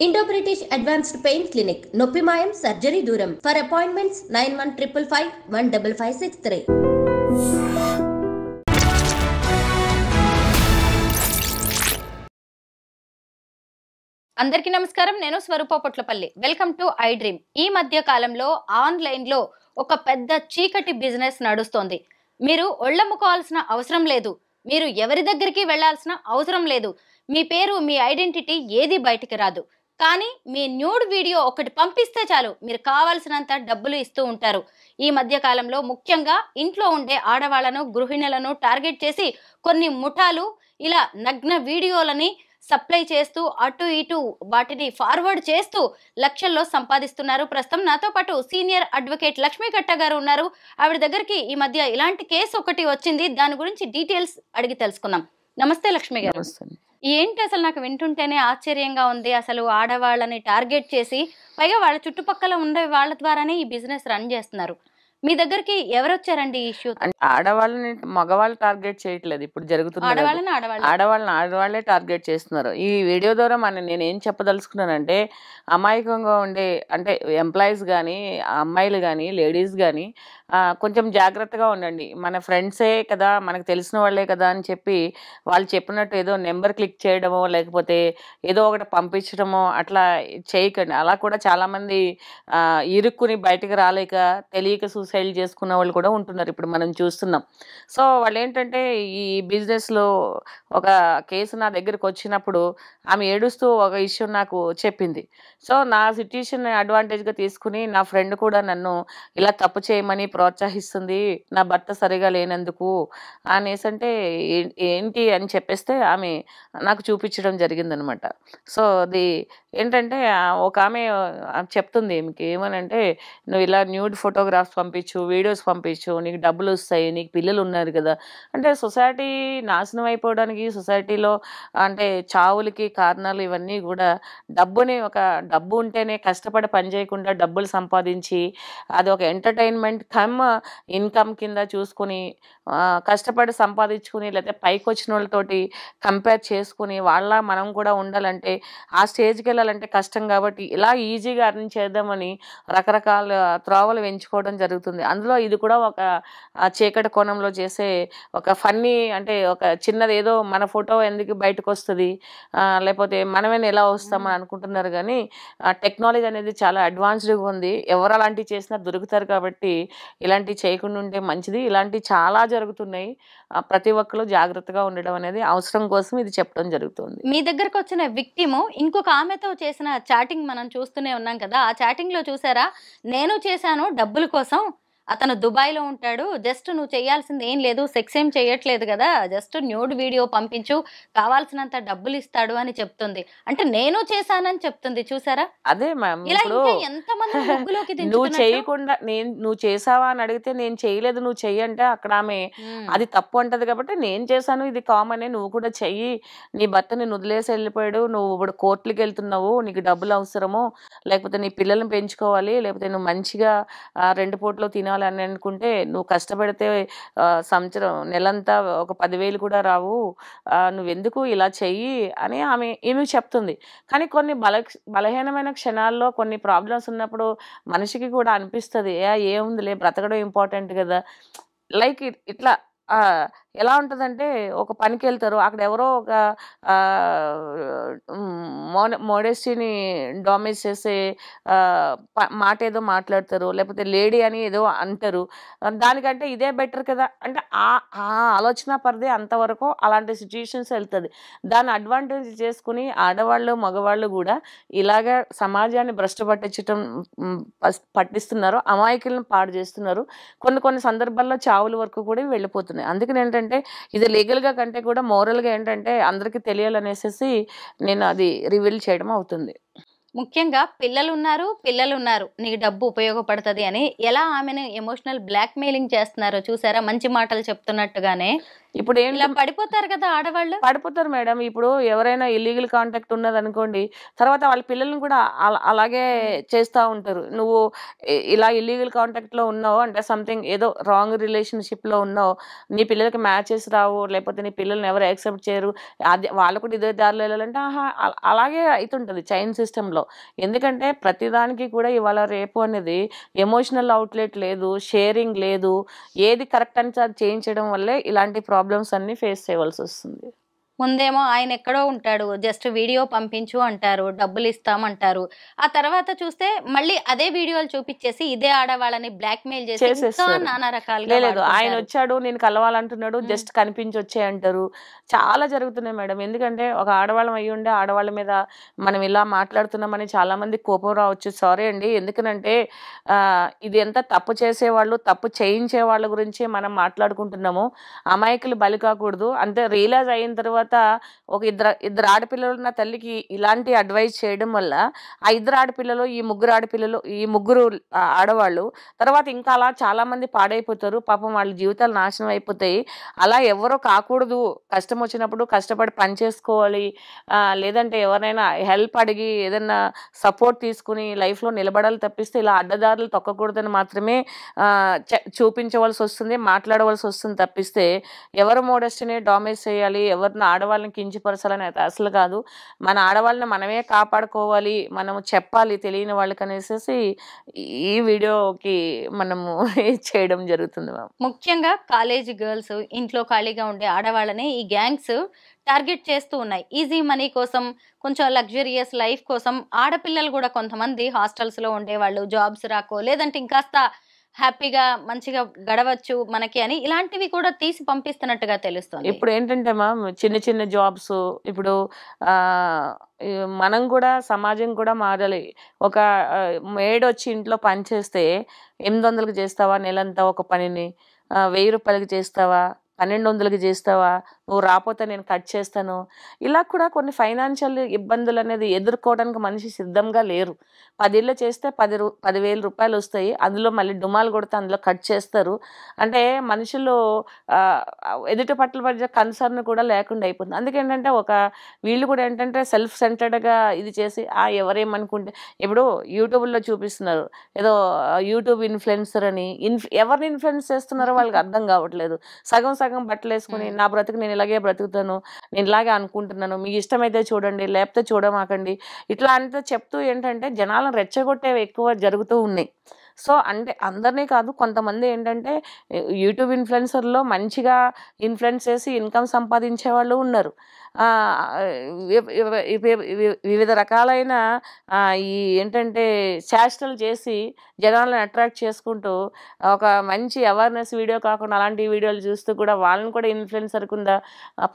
Indo-British Advanced Pain Clinic, Noppimayam Surgery Duram. For appointments 9155 15563. అందరికీ నమస్కారం. నేను స్వరూప పొట్లపల్లి. Welcome to I Dream. ఈ మధ్య కాలంలో ఆన్లైన్ లో ఒక పెద్ద చీకటి బిజినెస్ నడుస్తోంది. మీరు ఒళ్ళమ్ముకోవాల్సిన అవసరం లేదు, మీరు ఎవరి దగ్గరికి వెళ్లాల్సిన అవసరం లేదు, మీ పేరు మీ ఐడెంటిటీ ఏది బయటికి రాదు. కానీ మీ న్యూడ్ వీడియో ఒకటి పంపిస్తే చాలు, మీరు కావాల్సినంత డబ్బులు ఇస్తూ ఉంటారు. ఈ మధ్య కాలంలో ముఖ్యంగా ఇంట్లో ఉండే ఆడవాళ్లను, గృహిణులను టార్గెట్ చేసి కొన్ని ముఠాలు ఇలా నగ్న వీడియోలని సప్లై చేస్తూ అటు ఇటు వాటిని ఫార్వర్డ్ చేస్తూ లక్షల్లో సంపాదిస్తున్నారు. ప్రస్తుతం నాతో పాటు సీనియర్ అడ్వకేట్ లక్ష్మీ కట్ట గారు ఉన్నారు. ఆవిడ దగ్గరికి ఈ మధ్య ఇలాంటి కేసు ఒకటి వచ్చింది, దాని గురించి డీటెయిల్స్ అడిగి తెలుసుకుందాం. నమస్తే లక్ష్మి గారు. ఏంటి అసలు నాకు వింటుంటేనే ఆశ్చర్యంగా ఉంది. అసలు ఆడవాళ్ళని టార్గెట్ చేసి పైగా వాళ్ళ చుట్టుపక్కల ఉండే వాళ్ళ ద్వారానే ఈ బిజినెస్ రన్ చేస్తున్నారు. మీ దగ్గరికి ఎవరు వచ్చారండి ఈ ఇష్యూ? ఆడవాళ్ళని మగవాళ్ళు టార్గెట్ చేయట్లేదు, ఇప్పుడు జరుగుతుంది. ఆడవాళ్ళే టార్గెట్ చేస్తున్నారు. ఈ వీడియో ద్వారా నేను ఏం చెప్పదలుచుకున్నానంటే, అమాయకంగా ఉండే అంటే ఎంప్లాయీస్ కానీ, అమ్మాయిలు కానీ, లేడీస్ కానీ కొంచెం జాగ్రత్తగా ఉండండి. మన ఫ్రెండ్సే కదా, మనకు తెలిసిన వాళ్ళే కదా అని చెప్పి వాళ్ళు చెప్పినట్టు ఏదో నెంబర్ క్లిక్ చేయడమో లేకపోతే ఏదో ఒకటి పంపించడమో అట్లా చేయకండి. అలా కూడా చాలామంది ఇరుక్కుని బయటకు రాలేక తెలియక సూసైడ్ చేసుకున్న వాళ్ళు కూడా ఉంటున్నారు, ఇప్పుడు మనం చూస్తున్నాం. సో వాళ్ళు ఏంటంటే ఈ బిజినెస్లో ఒక కేసు నా దగ్గరికి వచ్చినప్పుడు ఆమె ఏడుస్తూ ఒక ఇష్యూ నాకు చెప్పింది. సో నా సిట్యుయేషన్ అడ్వాంటేజ్గా తీసుకుని నా ఫ్రెండ్ కూడా నన్ను ఇలా తప్పు చేయమని ప్రోత్సహిస్తుంది, నా భర్త సరిగా లేనందుకు అనేసి అంటే ఏంటి అని చెప్పేస్తే ఆమె నాకు చూపించడం జరిగిందనమాట. సో అది ఏంటంటే ఒక ఆమె చెప్తుంది ఈమెకి ఏమనంటే, నువ్వు ఇలా న్యూడ్ ఫోటోగ్రాఫ్స్ పంపించు, వీడియోస్ పంపించు, నీకు డబ్బులు వస్తాయి, నీకు పిల్లలు ఉన్నారు కదా. అంటే సొసైటీ నాశనం అయిపోవడానికి, సొసైటీలో అంటే చావులకి కారణాలు ఇవన్నీ కూడా డబ్బు ఉంటేనే కష్టపడి పని చేయకుండా డబ్బులు సంపాదించి అది ఒక ఎంటర్టైన్మెంట్ ఇన్కమ్ కింద చూసుకుని కష్టపడి సంపాదించుకుని లేకపోతే పైకి వచ్చిన వాళ్ళతోటి కంపేర్ చేసుకుని మనం కూడా ఉండాలంటే ఆ స్టేజ్కి వెళ్ళాలంటే కష్టం. కాబట్టి ఇలా ఈజీగా అర్న్ చేద్దామని రకరకాల త్రోవలు ఎంచుకోవడం జరుగుతుంది. అందులో ఇది కూడా ఒక చీకటి కోణంలో చేసే ఒక ఫన్నీ, అంటే ఒక చిన్నది ఏదో మన ఫోటో ఎందుకు బయటకు వస్తుంది, లేకపోతే మనమేనా ఎలా వస్తామని అనుకుంటున్నారు. కానీ టెక్నాలజీ అనేది చాలా అడ్వాన్స్డ్గా ఉంది. ఎవరు అలాంటివి చేసినా దొరుకుతారు. కాబట్టి ఇలాంటివి చేయకుండా ఉంటే మంచిది. ఇలాంటివి చాలా జరుగుతున్నాయి. ప్రతి ఒక్కరు జాగ్రత్తగా ఉండడం అనేది అవసరం కోసం ఇది చెప్పడం జరుగుతుంది. మీ దగ్గరకు వచ్చిన విక్టిమ్ ఇంకొక ఆమెతో చేసిన చాటింగ్ మనం చూస్తూనే ఉన్నాం కదా. ఆ చాటింగ్ లో చూసారా, నేను చేశాను డబ్బుల కోసం, అతను దుబాయ్లో ఉంటాడు, జస్ట్ నువ్వు చేయాల్సింది ఏం లేదు, సెక్స్ ఏం చేయట్లేదు కదా, జస్ట్ న్యూడ్ వీడియో పంపించు, కావాల్సినంత డబ్బులు ఇస్తాడు అని చెప్తుంది. అంటే నేను చేశానని చెప్తుంది. చూసారా? అదే మ్యామ్, నువ్వు చేయకుండా నువ్వు చేసావా అని అడిగితే నేను చేయలేదు నువ్వు చెయ్యంటే అక్కడ ఆమె అది తప్పు అంటది. కాబట్టి నేను చేశాను, ఇది కామన్, నువ్వు కూడా చెయ్యి, నీ భర్త నేను వదిలేసి వెళ్ళిపోయాడు, నువ్వు ఇప్పుడు కోర్టులకు వెళ్తున్నావు, నీకు డబ్బులు అవసరము, లేకపోతే నీ పిల్లల్ని పెంచుకోవాలి, లేకపోతే నువ్వు మంచిగా 2 పూటలు తినాలి అని అనుకుంటే నువ్వు కష్టపడితే సంవత్సరం నెలంతా ఒక 10,000 కూడా రావు, నువ్వెందుకు ఇలా చెయ్యి అని ఈమె చెప్తుంది. కానీ కొన్ని బలహీనమైన క్షణాల్లో కొన్ని ప్రాబ్లమ్స్ ఉన్నప్పుడు మనిషికి కూడా అనిపిస్తుంది, ఏముందిలే బ్రతకడం ఇంపార్టెంట్ కదా. లైక్ ఇట్లా ఎలా ఉంటుందంటే, ఒక పనికి వెళ్తారు, అక్కడ ఎవరో ఒక మోడెస్టీని డామినేట్ చేసే మాట ఏదో మాట్లాడతారు, లేకపోతే లేడీ అని ఏదో అంటారు, దానికంటే ఇదే బెటర్ కదా అంటే ఆ ఆలోచన పరిధి అంతవరకు అలాంటి సిచ్యుయేషన్స్ వెళ్తుంది. దాన్ని అడ్వాంటేజ్ చేసుకుని ఆడవాళ్ళు మగవాళ్ళు కూడా ఇలాగ సమాజాన్ని భ్రష్టు పట్టిస్తున్నారు, అమాయకులను పాడు చేస్తున్నారు. కొన్ని సందర్భాల్లో చావుల వరకు కూడా వెళ్ళిపోతున్నారు. అందుకని ఏంటంటే ఇది లీగల్గా కంటే కూడా మోరల్గా ఏంటంటే అందరికీ తెలియాలనేసి నేను అది రివీల్ చేయడం అవుతుంది. ముఖ్యంగా పిల్లలు ఉన్నారు, నీకు డబ్బు ఉపయోగపడుతుంది అని ఎలా ఆమెను ఎమోషనల్ బ్లాక్ మెయిలింగ్ చేస్తున్నారో చూసారా? మంచి మాటలు చెప్తున్నట్టుగానే ఇప్పుడు ఏంటి ఇలా పడిపోతారు కదా ఆడవాళ్ళు. పడిపోతారు మేడం. ఇప్పుడు ఎవరైనా ఇల్లీగల్ కాంటాక్ట్ ఉన్నదనుకోండి, తర్వాత వాళ్ళ పిల్లల్ని కూడా అలాగే చేస్తా ఉంటారు. నువ్వు ఇలా ఇల్లీగల్ కాంటాక్ట్‌లో ఉన్నావు అంటే సంథింగ్ ఏదో రాంగ్ రిలేషన్‌షిప్‌లో ఉన్నావు. నీ పిల్లలకి మ్యాచెస్ రావు, లేకపోతే నీ పిల్లల్ని ఎవరు యాక్సెప్ట్ చేయరు. అది వాళ్ళు కూడా ఇదే దారిలో వెళ్ళాలంటే అలాగే అయితుంటది చైన్ సిస్టమ్‌లో. ఎందుకంటే ప్రతిదానికి కూడా ఇవాళ రేపు అనేది ఎమోషనల్ అవుట్‌లెట్ లేదు, షేరింగ్ లేదు. ఏది కరెక్ట్ అని అది చేయించడం వల్లే ఇలాంటి ప్రాబ్లమ్స్ అన్నీ ఫేస్ చేయవలసొస్తుంది. ముందేమో ఆయన ఎక్కడో ఉంటాడు. జస్ట్ వీడియో పంపించు అంటారు. డబ్బులు ఇస్తామంటారు. ఆ తర్వాత చూస్తే మళ్ళీ అదే వీడియోలు చూపిచ్చేసి ఇదే ఆడవాళ్ళని బ్లాక్‌మెయిల్ చేసి ఇంకా చేసేస్తారు. నానా రకాలుగా లేదు ఆయన వాడుకుంటారు. వచ్చాడు నేను కలవాలంటున్నాడు, జస్ట్ కనిపించొచ్చే అంటారు. చాలా జరుగుతున్నాయి మేడం. ఎందుకంటే ఒక ఆడవాళ్ళం అయ్యుండి ఆడవాళ్ళ మీద మనం ఇలా మాట్లాడుతున్నామని చాలా మందికి కోపం రావచ్చు. సారీ అండి. ఎందుకనంటే ఇది ఎంత తప్పు చేసేవాళ్ళు, తప్పు చేయించే వాళ్ళ గురించే మనం మాట్లాడుకుంటున్నాము. అమాయకులు బలి కాకూడదు. అంతే రియలైజ్ అయిన తర్వాత ఒక ఇద్దరు ఆడపిల్లలు ఉన్న తల్లికి ఇలాంటి అడ్వైస్ చేయడం వల్ల ఆ ఇద్దరు ఆడపిల్లలు, ఈ ముగ్గురు ఆడవాళ్ళు తర్వాత ఇంకా అలా చాలా మంది పాడైపోతారు. పాపం వాళ్ళ జీవితాలు నాశనం అయిపోతాయి. అలా ఎవరో కాకూడదు. కష్టం వచ్చినప్పుడు కష్టపడి పని చేసుకోవాలి. లేదంటే ఎవరైనా హెల్ప్ అడిగి ఏదన్నా సపోర్ట్ తీసుకుని లైఫ్‌లో నిలబడాలి తప్పిస్తే ఇలా అడ్డదారులు తొక్కకూడదని మాత్రమే చూపించవలసి వస్తుంది, మాట్లాడవలసి వస్తుంది తప్పిస్తే ఎవరు మోడెస్ట్‌ని డామినేట్ చేయాలి, ఎవరిని ఆడవాళ్ళని కించపరచాలని అయితే అసలు కాదు. మన ఆడవాళ్ళని మనమే కాపాడుకోవాలి, మనము చెప్పాలి తెలియని వాళ్ళకనేసేసి ఈ వీడియోకి మనము చేయడం జరుగుతుంది మ్యామ్. ముఖ్యంగా కాలేజీ గర్ల్స్, ఇంట్లో ఖాళీగా ఉండే ఆడవాళ్ళని ఈ గ్యాంగ్స్ టార్గెట్ చేస్తూ ఉన్నాయి. ఈజీ మనీ కోసం, కొంచెం లగ్జరియస్ లైఫ్ కోసం ఆడపిల్లలు కూడా కొంతమంది హాస్టల్స్‌లో ఉండేవాళ్ళు జాబ్స్ రాకో లేదంటే ఇంకాస్త హ్యాపీగా మంచిగా గడవచ్చు మనకి అని ఇలాంటివి కూడా తీసి పంపిస్తున్నట్టుగా తెలుస్తుంది. ఇప్పుడు ఏంటంటే మ్యామ్ చిన్న చిన్న జాబ్స్ ఇప్పుడు మనం కూడా సమాజం కూడా మారాలి. ఒక మేడ్ వచ్చి ఇంట్లో పని చేస్తే 800కి చేస్తావా నెలంతా ఒక పనిని? 1000 రూపాయలకి చేస్తావా? 1200కి చేస్తావా? నువ్వు రాకపోతే నేను కట్ చేస్తాను. ఇలా కూడా కొన్ని ఫైనాన్షియల్ ఇబ్బందులు అనేది ఎదుర్కోవడానికి మనిషి సిద్ధంగా లేరు. 10 ఇళ్ళు చేస్తే 10,000 రూపాయలు వస్తాయి. అందులో మళ్ళీ డుమాలు కొడితే అందులో కట్ చేస్తారు. అంటే మనుషులు ఎదుటి పట్ల పడే కన్సర్న్ కూడా లేకుండా అయిపోతుంది. అందుకేంటంటే వీళ్ళు కూడా ఏంటంటే సెల్ఫ్ సెంటర్డ్‌గా ఇది చేసి ఎవరేమనుకుంటే ఇప్పుడు యూట్యూబ్‌లో చూపిస్తున్నారు. ఏదో యూట్యూబ్ ఇన్‌ఫ్లుయెన్సర్ అని ఎవరిని ఇన్‌ఫ్లుయెన్స్ చేస్తున్నారో వాళ్ళకి అర్థం కావట్లేదు. సగం సగం బట్టలేసుకొని నా బ్రతుకు నేను ఇలాగే బ్రతుకుతాను, నేను ఇలాగే అనుకుంటున్నాను, మీకు ఇష్టమైతే చూడండి లేకపోతే చూడమాకండి ఇట్లా అంతా చెప్తూ ఏంటంటే జనాలను రెచ్చగొట్టేవి ఎక్కువ జరుగుతూ ఉన్నాయి. సో అంటే అందరినీ కాదు, కొంతమంది ఏంటంటే యూట్యూబ్ ఇన్‌ఫ్లుయెన్సర్‌లో మంచిగా ఇన్‌ఫ్లుయెన్స్ చేసి ఇన్‌కమ్ సంపాదించే వాళ్ళు ఉన్నారు. వివిధ రకాలైన ఈ ఏంటంటే చేష్టలు చేసి జనాలను అట్రాక్ట్ చేసుకుంటూ ఒక మంచి అవేర్‌నెస్ వీడియో కాకుండా అలాంటి వీడియోలు చూస్తూ కూడా వాళ్ళని కూడా ఇన్‌ఫ్లుయెన్సర్ కింద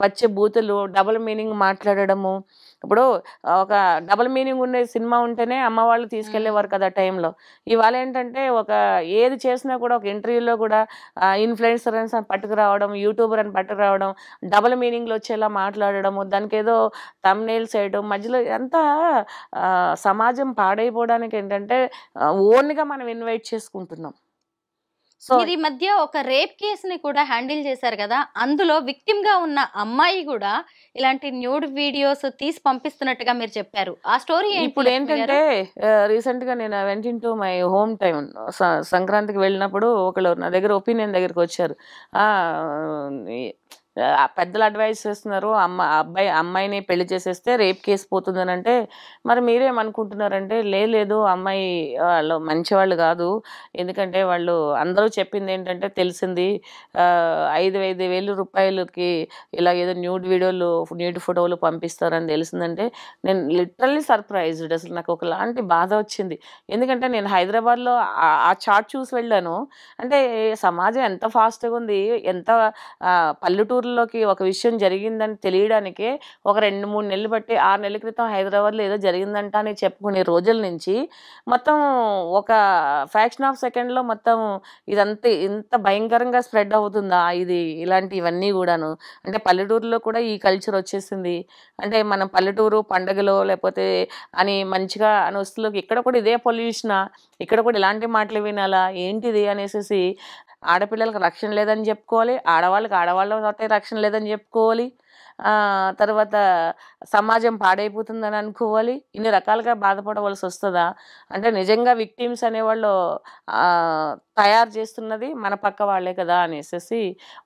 పచ్చి బూతులు, డబుల్ మీనింగ్ మాట్లాడడము. ఇప్పుడు ఒక డబుల్ మీనింగ్ ఉండే సినిమా ఉంటేనే అమ్మ వాళ్ళు తీసుకెళ్ళేవారు కదా టైంలో. ఇవాళ ఏంటంటే ఏది చేసినా కూడా ఒక ఇంటర్వ్యూలో కూడా ఇన్‌ఫ్లుయెన్సర్ అని పట్టుకురావడం, యూట్యూబర్ అని పట్టుకురావడం, డబుల్ మీనింగ్‌లు వచ్చేలా మాట్లాడడము, దానికి ఏదో థంబ్‌నెయిల్స్ వేయడం, మధ్యలో అంతా సమాజం పాడైపోవడానికి ఏంటంటే ఓన్‌గా మనం ఇన్వైట్ చేసుకుంటున్నాం. సో మీరు ఈ మధ్య ఒక రేప్ కేసుని కూడా హ్యాండిల్ చేశారు కదా, అందులో విక్టిమ్ గా ఉన్న అమ్మాయి కూడా ఇలాంటి న్యూడ్ వీడియోస్ తీసి పంపిస్తున్నట్టుగా మీరు చెప్పారు. ఆ స్టోరీ ఇప్పుడు ఏంటంటే రీసెంట్ గా నేను వెంట ఇంటూ మై హోమ్ టైమ్ సంక్రాంతికి వెళ్ళినప్పుడు ఒకళ్ళు నా దగ్గర ఒపీనియన్ దగ్గరికి వచ్చారు. పెద్దలు అడ్వైస్ చేస్తున్నారు, అమ్మాయిని పెళ్లి చేసేస్తే రేప్ కేసు పోతుందని. అంటే మరి మీరేమనుకుంటున్నారంటే లేదు అమ్మాయి వాళ్ళు మంచివాళ్ళు కాదు. ఎందుకంటే వాళ్ళు అందరూ చెప్పింది ఏంటంటే తెలిసింది 5,000 రూపాయలకి ఇలా ఏదో న్యూడ్ ఫోటోలు పంపిస్తారని తెలిసిందంటే నేను లిటరల్లీ సర్ప్రైజ్డ్. అసలు నాకు ఒకలాంటి బాధ వచ్చింది. ఎందుకంటే నేను హైదరాబాద్లో ఆ చార్ట్ చూసి వెళ్ళాను. అంటే సమాజం ఎంత ఫాస్ట్గా ఉంది, ఎంత పల్లెటూరులోకి ఒక విషయం జరిగిందని తెలియడానికే ఒక 2-3 నెలలు బట్టి 6 నెలల క్రితం హైదరాబాద్లో ఏదో జరిగిందంట అని చెప్పుకునే రోజుల నుంచి మొత్తం ఒక ఫ్యాక్షన్ ఆఫ్ సెకండ్లో మొత్తం ఇదంతా ఇంత భయంకరంగా స్ప్రెడ్ అవుతుందా ఇలాంటివన్నీ కూడాను. అంటే పల్లెటూరులో కూడా ఈ కల్చర్ వచ్చేసింది. అంటే మనం పల్లెటూరు పండగలో లేకపోతే అని మంచిగా అని వస్తువులోకి ఇక్కడ కూడా ఇదే పొల్యూషనా, ఇక్కడ కూడా ఇలాంటి మాటలు వినాలా ఏంటిది అనేసి ఆడపిల్లలకు రక్షణ లేదని చెప్పుకోవాలి, ఆడవాళ్ళకి ఆడవాళ్ళతో రక్షణ లేదని చెప్పుకోవాలి, తర్వాత సమాజం పాడైపోతుందని అనుకోవాలి. ఇన్ని రకాలుగా బాధపడవలసి వస్తుందా? అంటే నిజంగా విక్టిమ్స్ అనేవాళ్ళు తయారు చేస్తున్నది మన పక్క వాళ్ళే కదా అనేసి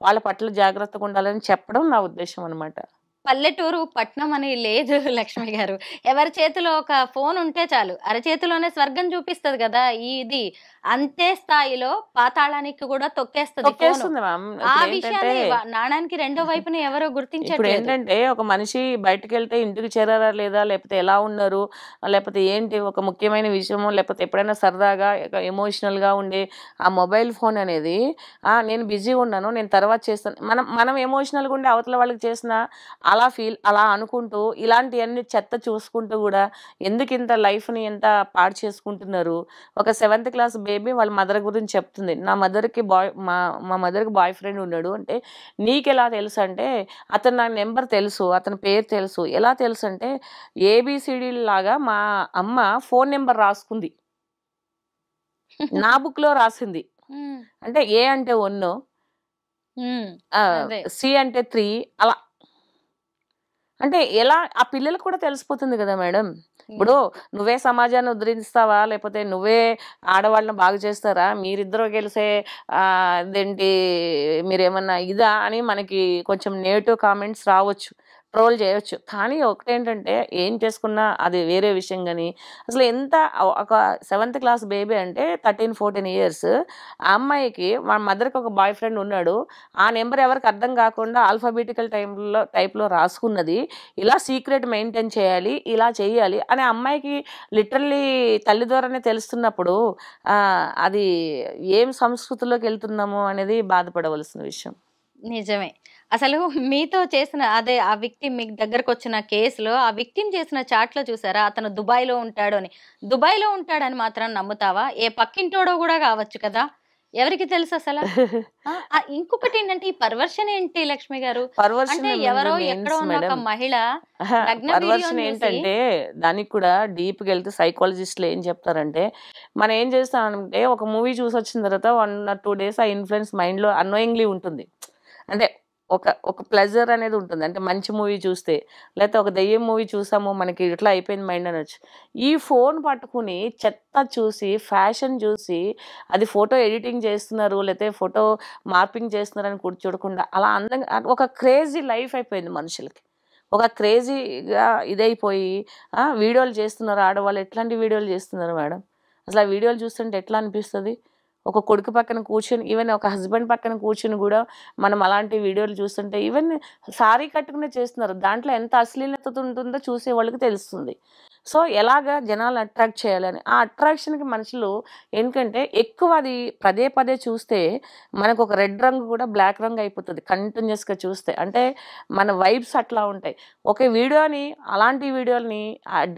వాళ్ళ పట్ల జాగ్రత్తగా ఉండాలని చెప్పడం నా ఉద్దేశం అనమాట. పల్లెటూరు పట్నం అని లేదు లక్ష్మి గారు. ఎవరి చేతిలో ఒక ఫోన్ ఉంటే చాలు, అరచేతిలోనే స్వర్గం చూపిస్తది కదా. ఇది అంతే స్థాయిలో పాతాళానికి కూడా తొక్కేస్తుంది. ఆ విషయాన్ని నాణానికి రెండో వైపున ఎవరో గుర్తించట్లేదు. ఏంటంటే ఒక మనిషి బయటకు వెళ్తే ఇంటికి చేరారా లేదా, లేకపోతే ఎలా ఉన్నారు, లేకపోతే ఏంటి ఒక ముఖ్యమైన విషయము, లేకపోతే ఎప్పుడైనా సరదాగా ఎమోషనల్ గా ఉండే ఆ మొబైల్ ఫోన్ అనేది నేను బిజీగా ఉన్నాను, నేను తర్వాత చేస్తాను, మనం ఎమోషనల్ గా ఉండే అవతల వాళ్ళకి చేసిన అలా అనుకుంటూ ఇలాంటివన్నీ చెత్త చూసుకుంటూ కూడా ఎందుకు ఇంత లైఫ్ని ఎంత పాడు చేసుకుంటున్నారు. ఒక 7th క్లాస్ బేబీ వాళ్ళ మదర్ గురించి చెప్తుంది, నా మదర్కి మా మదర్కి బాయ్ ఫ్రెండ్ ఉన్నాడు అంటే, నీకెలా తెలుసు అంటే, అతను నా నెంబర్ తెలుసు, అతని పేరు తెలుసు. ఎలా తెలుసు అంటే, ఏబిసిడి లాగా మా అమ్మ ఫోన్ నెంబర్ రాసుకుంది, నా బుక్ లో రాసింది. అంటే ఏ అంటే 1, సి అంటే 3, అలా. అంటే ఎలా ఆ పిల్లలకు కూడా తెలిసిపోతుంది కదా మేడం. ఇప్పుడు నువ్వే సమాజాన్ని ఉద్ధరిస్తావా, లేకపోతే నువ్వే ఆడవాళ్ళని బాగు చేస్తారా, మీరిద్దరూ కలిసే అదేంటి మీరేమన్నా ఇదా అని మనకి కొంచెం నెగిటివ్ కామెంట్స్ రావచ్చు, ట్రోల్ చేయొచ్చు. కానీ ఒకటేంటంటే ఏం చేసుకున్నా అది వేరే విషయం. కానీ అసలు ఎంత ఒక 7th క్లాస్ బేబీ అంటే 13-14 ఇయర్స్, ఆ అమ్మాయికి మా మదర్కి ఒక బాయ్ ఫ్రెండ్ ఉన్నాడు, ఆ నెంబర్ ఎవరికి అర్థం కాకుండా ఆల్ఫాబెటికల్ టైప్లో రాసుకున్నది, ఇలా సీక్రెట్ మెయింటైన్ చేయాలి, ఇలా చేయాలి అని అమ్మాయికి లిటరల్లీ తల్లి ద్వారానే తెలుస్తున్నప్పుడు అది ఏం సంస్కృతిలోకి వెళ్తున్నాము అనేది బాధపడవలసిన విషయం. నిజమే. అసలు మీతో చేసిన అదే ఆ విక్టిమ్ మీకు దగ్గరకు వచ్చిన కేసులో ఆ విక్టిమ్ చేసిన చాట్లో చూసారా, అతను దుబాయ్లో ఉంటాడు అని. దుబాయ్లో ఉంటాడని మాత్రం నమ్ముతావా? ఏ పక్కింటోడో కూడా కావచ్చు కదా, ఎవరికి తెలుసు అసలు. ఇంకొకటి ఏంటంటే ఈ పర్వర్షన్ ఏంటి లక్ష్మి గారు, అంటే ఎవరో ఎక్కడో ఉన్న ఒక మహిళ పర్వర్షన్ ఏంటంటే దానికి కూడా డీప్గా వెళ్తే సైకాలజిస్టులు ఏం చెప్తారంటే, మనం ఏం చేస్తామంటే ఒక మూవీ చూసి వచ్చిన తర్వాత 1 or 2 days ఆ ఇన్ఫ్లుయెన్స్ మైండ్లో అన్నోయింగ్లీ ఉంటుంది. అంటే ఒక ప్లెజర్ అనేది ఉంటుంది. అంటే మంచి మూవీ చూస్తే, లేకపోతే ఒక దెయ్యం మూవీ చూసాము మనకి ఇట్లా అయిపోయింది మైండ్ అనొచ్చు. ఈ ఫోన్ పట్టుకుని చెత్త చూసి, ఫ్యాషన్ చూసి, అది ఫోటో ఎడిటింగ్ చేస్తున్నారు, లేకపోతే ఫోటో మార్పింగ్ చేస్తున్నారు అని కూడా చూడకుండా అలా అందంగా ఒక క్రేజీ లైఫ్ అయిపోయింది మనుషులకి. ఒక క్రేజీగా ఇదైపోయి వీడియోలు చేస్తున్నారు ఆడవాళ్ళు. ఎట్లాంటి వీడియోలు చేస్తున్నారు మేడం? అసలు ఆ వీడియోలు చూస్తుంటే ఎట్లా అనిపిస్తుంది? ఒక కొడుకు పక్కన కూర్చొని, ఈవెన్ ఒక హస్బెండ్ పక్కన కూర్చొని కూడా మనం అలాంటి వీడియోలు చూస్తుంటే, ఈవెన్ సారీ కట్టుకునే చేస్తున్నారు. దాంట్లో ఎంత అశ్లీలత ఉంటుందో చూసే వాళ్ళకి తెలుస్తుంది. సో ఎలాగా జనాలు అట్రాక్ట్ చేయాలని, ఆ అట్రాక్షన్కి మనుషులు ఎందుకంటే ఎక్కువ అది పదే పదే చూస్తే మనకు ఒక రెడ్ రంగు కూడా బ్లాక్ రంగు అయిపోతుంది కంటిన్యూస్గా చూస్తే. అంటే మన వైబ్స్ అట్లా ఉంటాయి. ఒక వీడియోని, అలాంటి వీడియోని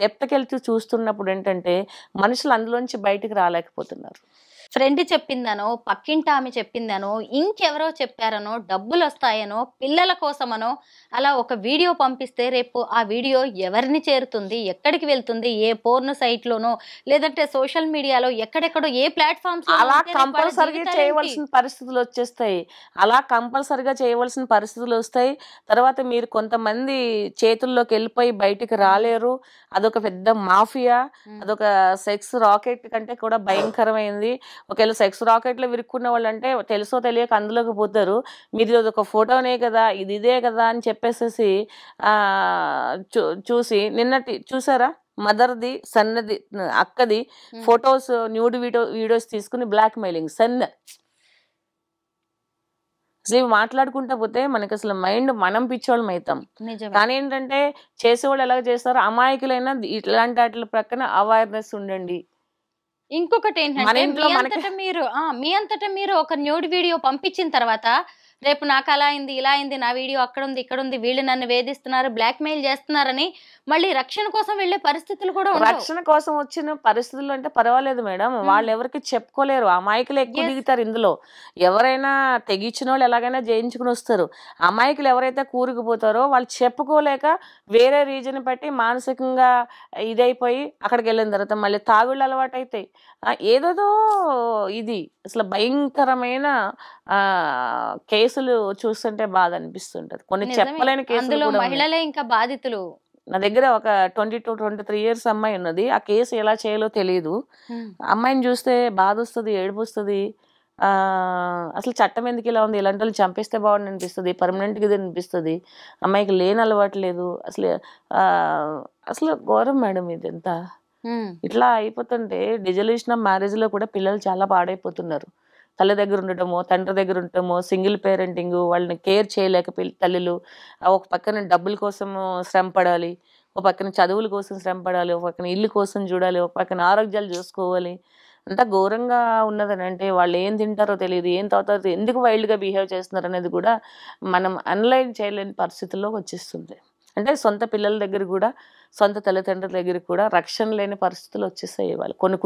డెప్త్కి వెళ్తూ చూస్తున్నప్పుడు ఏంటంటే మనుషులు అందులోంచి బయటికి రాలేకపోతున్నారు. ఫ్రెండ్ చెప్పిందనో, పక్కింటి ఆమె చెప్పిందనో, ఇంకెవరో చెప్పారనో, డబ్బులు వస్తాయనో, పిల్లల కోసమనో అలా ఒక వీడియో పంపిస్తే రేపు ఆ వీడియో ఎవరిని చేరుతుంది, ఎక్కడికి వెళ్తుంది, ఏ పోర్న్ సైట్లోనో లేదంటే సోషల్ మీడియాలో ఎక్కడెక్కడో ఏ ప్లాట్ఫామ్స్ అలా కంపల్సరిగా చేయవలసిన పరిస్థితులు వచ్చేస్తాయి. అలా కంపల్సరిగా చేయవలసిన పరిస్థితులు వస్తాయి. తర్వాత మీరు కొంతమంది చేతుల్లోకి వెళ్ళిపోయి బయటికి రాలేరు. అదొక పెద్ద మాఫియా, అదొక సెక్స్ రాకెట్ కంటే కూడా భయంకరమైంది. ఒకవేళ సెక్స్ రాకెట్లో విరుక్కున్న వాళ్ళు అంటే తెలుసో తెలియక అందులోకి పోతారు. మీరు ఒక ఫోటోనే కదా, ఇదే కదా అని చెప్పేసేసి చూసి నిన్నటి చూసారా, మదర్ది సన్నది అక్కది ఫొటోస్ న్యూడ్ వీడియోస్ తీసుకుని బ్లాక్ మెయిలింగ్ సన్. అసలు ఇవి మాట్లాడుకుంటా పోతే మనకి అసలు మైండ్ మనం పిచ్చోళ్ళం అవుతాం. కానీ ఏంటంటే చేసేవాళ్ళు ఎలా చేస్తారు, అమాయకులైనా ఇట్లాంటి వాటి ప్రక్కన అవేర్నెస్ ఉండండి. ఇంకొకటి ఏంటంటే మీ అంతటా మీరు ఒక న్యూడ్ వీడియో పంపించిన తర్వాత రేపు నాకు అలా అయింది, ఇలా అయింది, నా వీడియో అక్కడ ఉంది, ఇక్కడ ఉంది, వీళ్ళు నన్ను వేధిస్తున్నారు, బ్లాక్ మెయిల్ చేస్తున్నారని మళ్ళీ రక్షణ కోసం వెళ్ళే పరిస్థితులు కూడా ఉండవు. రక్షణ కోసం వచ్చిన పరిస్థితులు అంటే పర్వాలేదు మేడం, వాళ్ళు ఎవరికి చెప్పుకోలేరు. అమాయకులు ఎక్కువ దిగుతారు ఇందులో. ఎవరైనా తెగించిన వాళ్ళు ఎలాగైనా జయించుకుని వస్తారు. అమాయకులు ఎవరైతే కూరుకుపోతారో వాళ్ళు చెప్పుకోలేక వేరే రీజన్ బట్టి మానసికంగా ఇదైపోయి అక్కడికి వెళ్ళిన తర్వాత మళ్ళీ తాగుళ్ళు అలవాటు అవుతాయి. ఏదేదో ఇది అసలు భయంకరమైన కేసులు చూస్తుంటే బాధ అనిపిస్తుంటది. కొన్ని చెప్పలేని కేసులు కూడా మహిళలే ఇంకా బాధితులు. నా దగ్గర ఒక 22-23 ఇయర్స్ అమ్మాయి ఉన్నది. ఆ కేసు ఎలా చేయాలో తెలియదు. అమ్మాయిని చూస్తే బాధ వస్తుంది, ఏడుపు వస్తుంది. అసలు చట్టం ఎందుకు ఇలా ఉంది, ఇలాంటి వాళ్ళు చంపేస్తే బాగుండి అనిపిస్తుంది, పర్మనెంట్గా ఇది అనిపిస్తుంది. అమ్మాయికి లేని అలవాటు లేదు. అసలు ఘోరం మేడం ఇది. ఎంత ఇట్లా అయిపోతుంటే డిజల్యూషన్ ఆఫ్ మ్యారేజ్ లో కూడా పిల్లలు చాలా పాడైపోతున్నారు. తల్లి దగ్గర ఉండటమో, తండ్రి దగ్గర ఉండటమో, సింగిల్ పేరెంటింగ్, వాళ్ళని కేర్ చేయలేక తల్లులు ఒక పక్కన డబ్బుల కోసం శ్రమ పడాలి, ఒక పక్కన చదువుల కోసం శ్రమ పడాలి, ఒక పక్కన ఇల్లు కోసం చూడాలి, ఒక పక్కన ఆరోగ్యాలు చూసుకోవాలి. అంత ఘోరంగా ఉన్నదని అంటే వాళ్ళు ఏం తింటారో తెలియదు, ఏం తాగుతారో, ఎందుకు వైల్డ్గా బిహేవ్ చేస్తున్నారు అనేది కూడా మనం అనలైజ్ చేయలేని పరిస్థితుల్లోకి వచ్చేస్తుంది. అంటే సొంత పిల్లల దగ్గర కూడా, సొంత తల్లిదండ్రుల దగ్గర కూడా రక్షణ లేని పరిస్థితులు వచ్చేస్తాయి వాళ్ళు. కొన్ని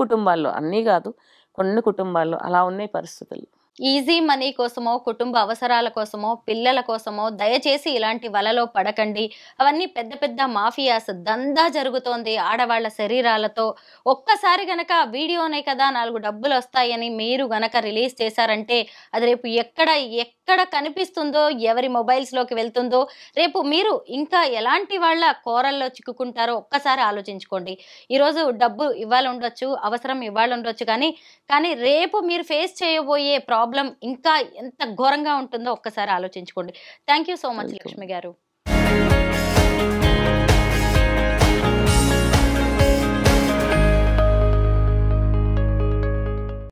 కుటుంబాల్లో అన్నీ కాదు, కొన్ని కుటుంబాల్లో అలా ఉన్నాయి పరిస్థితులు. ఈజీ మనీ కోసమో, కుటుంబ అవసరాల కోసమో, పిల్లల కోసమో దయచేసి ఇలాంటి వలలో పడకండి. అవన్నీ పెద్ద పెద్ద మాఫియాస్ దందా జరుగుతోంది ఆడవాళ్ల శరీరాలతో. ఒక్కసారి గనక వీడియోనే కదా 4 డబ్బులు వస్తాయని మీరు గనక రిలీజ్ చేశారంటే అది రేపు ఎక్కడ కనిపిస్తుందో, ఎవరి మొబైల్స్లోకి వెళ్తుందో, రేపు మీరు ఇంకా ఎలాంటి వాళ్ళ కోరల్లో చిక్కుకుంటారో ఒక్కసారి ఆలోచించుకోండి. ఈరోజు డబ్బు ఇవ్వాలి ఉండొచ్చు, అవసరం ఇవ్వాలి ఉండొచ్చు, కానీ రేపు మీరు ఫేస్ చేయబోయే ప్రాబ్లం ఇంకా ఎంత ఘోరంగా ఉంటుందో ఒక్కసారి ఆలోచించుకోండి. Thank you so much Lakshmi గారు.